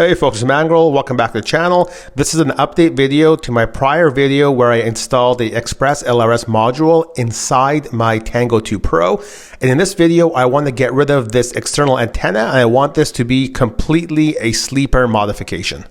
Hey folks, it's Mangrel. Welcome back to the channel. This is an update video to my prior video where I installed the ExpressLRS module inside my Tango 2 Pro. And in this video, I want to get rid of this external antenna and I want this to be completely a sleeper modification.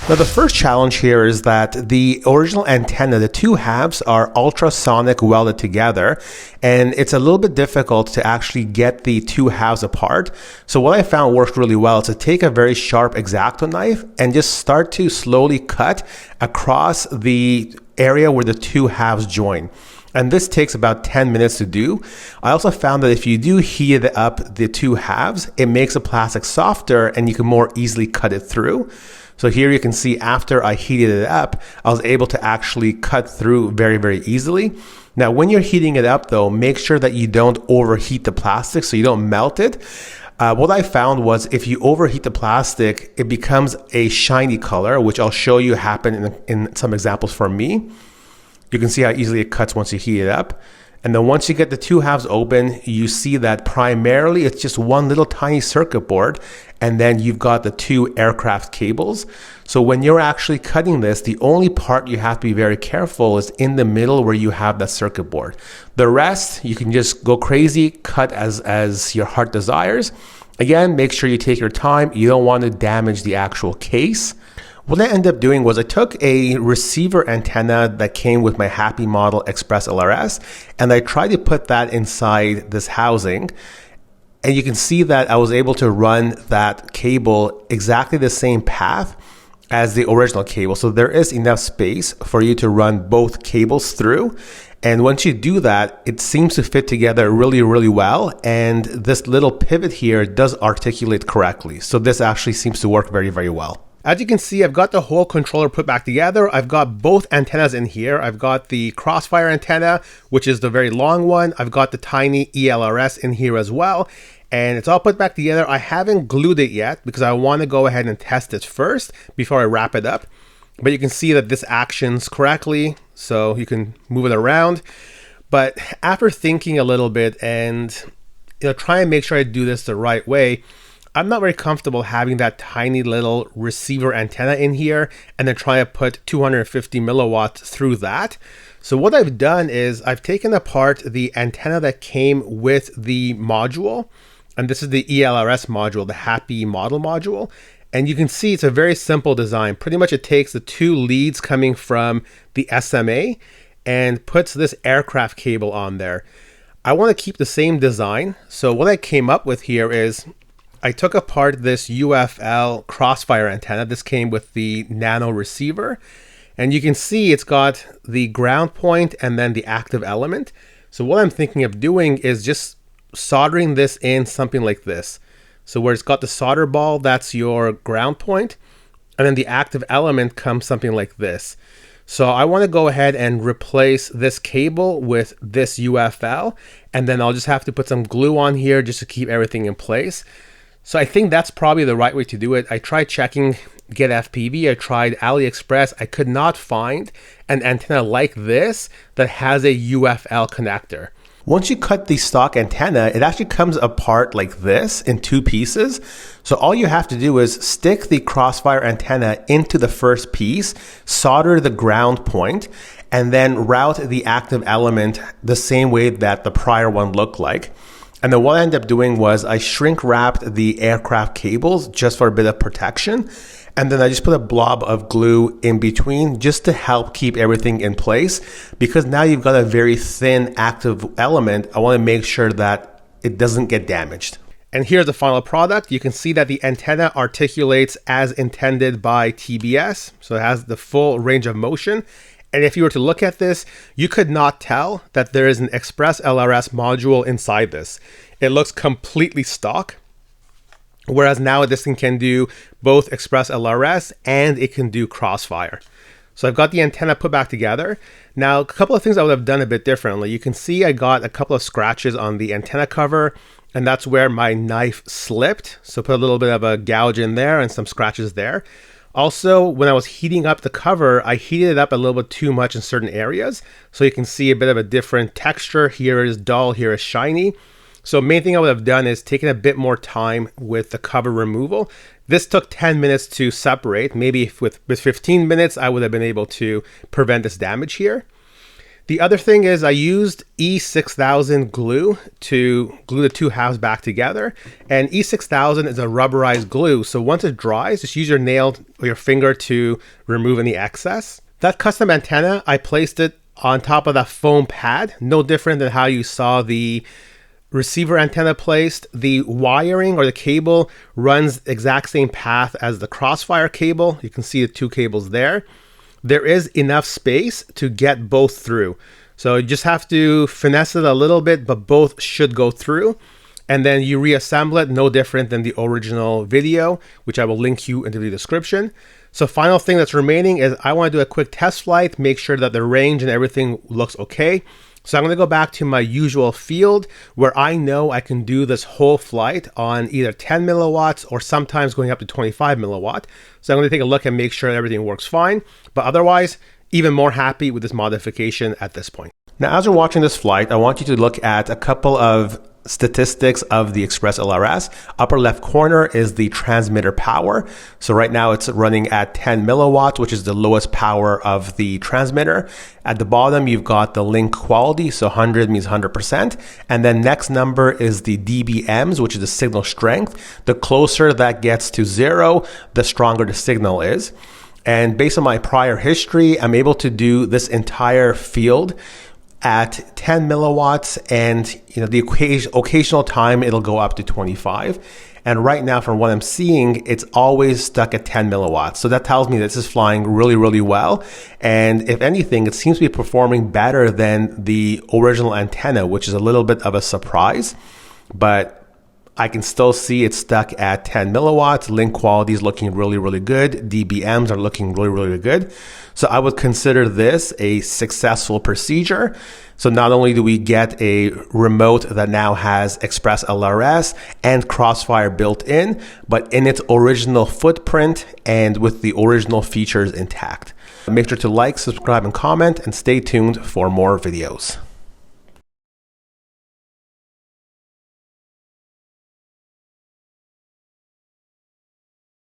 Now the first challenge here is that the original antenna, the two halves are ultrasonic welded together, and it's a little bit difficult to actually get the two halves apart. So what I found worked really well is to take a very sharp X-Acto knife and just start to slowly cut across the area where the two halves join. And this takes about 10 minutes to do. I also found that if you do heat up the two halves, it makes the plastic softer and you can more easily cut it through. So here you can see after I heated it up, I was able to actually cut through very, very easily. Now, when you're heating it up though, make sure that you don't overheat the plastic so you don't melt it. What I found was if you overheat the plastic, it becomes a shiny color, which I'll show you happen in some examples for me. You can see how easily it cuts once you heat it up. And then once you get the two halves open, you see that primarily it's just one little tiny circuit board, and then you've got the two aircraft cables. So when you're actually cutting this, the only part you have to be very careful is in the middle where you have that circuit board. The rest, you can just go crazy, cut as your heart desires. Again, make sure you take your time. You don't want to damage the actual case. What I ended up doing was I took a receiver antenna that came with my Happymodel ExpressLRS and I tried to put that inside this housing. And you can see that I was able to run that cable exactly the same path as the original cable. So there is enough space for you to run both cables through. And once you do that, it seems to fit together really, really well. And this little pivot here does articulate correctly. So this actually seems to work very, very well. As you can see, I've got the whole controller put back together. I've got both antennas in here. I've got the crossfire antenna, which is the very long one. I've got the tiny ELRS in here as well. And it's all put back together. I haven't glued it yet because I want to go ahead and test it first before I wrap it up. But you can see that this actions correctly, so you can move it around. But after thinking a little bit and try and make sure I do this the right way, I'm not very comfortable having that tiny little receiver antenna in here and then try to put 250 milliwatts through that. So what I've done is I've taken apart the antenna that came with the module, and this is the ELRS module, the Happymodel module. And you can see it's a very simple design. Pretty much it takes the two leads coming from the SMA and puts this aircraft cable on there. I want to keep the same design. So what I came up with here is I took apart this UFL crossfire antenna. This came with the nano receiver. And you can see it's got the ground point and then the active element. So what I'm thinking of doing is just soldering this in something like this. So where it's got the solder ball, that's your ground point. And then the active element comes something like this. So I want to go ahead and replace this cable with this UFL. And then I'll just have to put some glue on here just to keep everything in place. So I think that's probably the right way to do it. I tried checking Get FPV, I tried AliExpress. I could not find an antenna like this that has a UFL connector. Once you cut the stock antenna, it actually comes apart like this in two pieces. So all you have to do is stick the crossfire antenna into the first piece, solder the ground point, and then route the active element the same way that the prior one looked like. And then what I ended up doing was I shrink wrapped the aircraft cables just for a bit of protection. And then I just put a blob of glue in between just to help keep everything in place. Because now you've got a very thin active element, I want to make sure that it doesn't get damaged. And here's the final product. You can see that the antenna articulates as intended by TBS. So it has the full range of motion. And if you were to look at this, you could not tell that there is an ExpressLRS module inside this. It looks completely stock. Whereas now this thing can do both ExpressLRS and it can do crossfire. So I've got the antenna put back together. Now, a couple of things I would have done a bit differently. You can see I got a couple of scratches on the antenna cover, and that's where my knife slipped. So put a little bit of a gouge in there and some scratches there. Also, when I was heating up the cover, I heated it up a little bit too much in certain areas. So you can see a bit of a different texture. Here is dull, here is shiny. So main thing I would have done is taken a bit more time with the cover removal This took 10 minutes to separate. Maybe with 15 minutes, I would have been able to prevent this damage here. The other thing is I used E6000 glue to glue the two halves back together. And E6000 is a rubberized glue. So once it dries, just use your nail or your finger to remove any excess. That custom antenna, I placed it on top of that foam pad. No different than how you saw the receiver antenna placed. The wiring or the cable runs the exact same path as the crossfire cable. You can see the two cables there. There is enough space to get both through. So you just have to finesse it a little bit, but both should go through. And then you reassemble it, no different than the original video, which I will link you into the description. So final thing that's remaining is I want to do a quick test flight, make sure that the range and everything looks okay. So I'm going to go back to my usual field where I know I can do this whole flight on either 10 milliwatts or sometimes going up to 25 milliwatt. So I'm going to take a look and make sure everything works fine. But otherwise, even more happy with this modification at this point. Now, as you're watching this flight, I want you to look at a couple of statistics of the ExpressLRS. Upper left corner is the transmitter power. So right now it's running at 10 milliwatts, which is the lowest power of the transmitter. At the bottom, you've got the link quality. So 100 means 100%. And then next number is the dBms, which is the signal strength. The closer that gets to 0, the stronger the signal is. And based on my prior history, I'm able to do this entire field at 10 milliwatts, and the occasional time it'll go up to 25. And right now, from what I'm seeing, it's always stuck at 10 milliwatts. So that tells me this is flying really, really well. And if anything, it seems to be performing better than the original antenna, which is a little bit of a surprise. But I can still see it's stuck at 10 milliwatts. Link quality is looking really, really good. dBms are looking really, really good. So I would consider this a successful procedure. So not only do we get a remote that now has ExpressLRS and Crossfire built in, but in its original footprint and with the original features intact. Make sure to like, subscribe, and comment, and stay tuned for more videos.